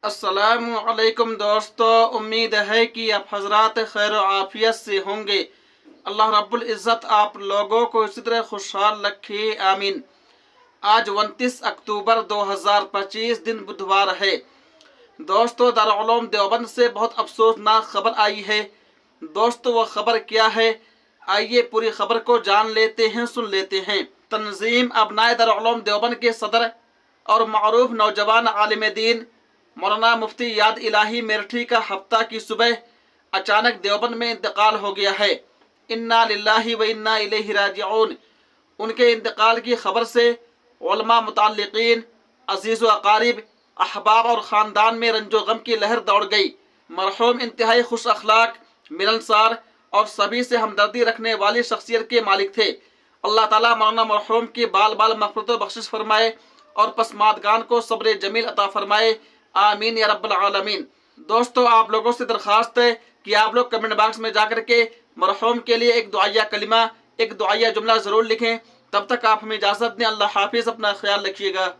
السلام علیکم دوستو، امید ہے کہ آپ حضرات خیر و عافیت سے ہوں گے۔ اللہ رب العزت آپ لوگوں کو اسی طرح خوشحال رکھے، آمین۔ آج 29 اکتوبر 2025 دن بدھوار ہے۔ دوستو، دارالعلوم دیوبند سے بہت افسوسناک خبر آئی ہے۔ دوستو، وہ خبر کیا ہے؟ آئیے پوری خبر کو جان لیتے ہیں، سن لیتے ہیں۔ تنظیم ابنائے دارالعلوم دیوبند کے صدر اور معروف نوجوان عالم دین مولانا مفتی یاد الہی میرٹھی کا ہفتہ کی صبح اچانک دیوبند میں انتقال ہو گیا ہے۔ انا للہ و انا الیہ راجعون۔ ان کے انتقال کی خبر سے علماء، متعلقین، عزیز و اقارب، احباب اور خاندان میں رنج و غم کی لہر دوڑ گئی۔ مرحوم انتہائی خوش اخلاق، ملنسار اور سبھی سے ہمدردی رکھنے والی شخصیت کے مالک تھے۔ اللہ تعالیٰ مولانا مرحوم کی بال بال مغفرت و بخشش فرمائے اور پسماندگان کو صبر جمیل عطا فرمائے، آمین یا رب العالمین۔ دوستو، آپ لوگوں سے درخواست ہے کہ آپ لوگ کمنٹ باکس میں جا کر کے مرحوم کے لیے ایک دعائیہ کلمہ، ایک دعائیہ جملہ ضرور لکھیں۔ تب تک آپ ہمیں اجازت دیں۔ اللہ حافظ، اپنا خیال رکھیے گا۔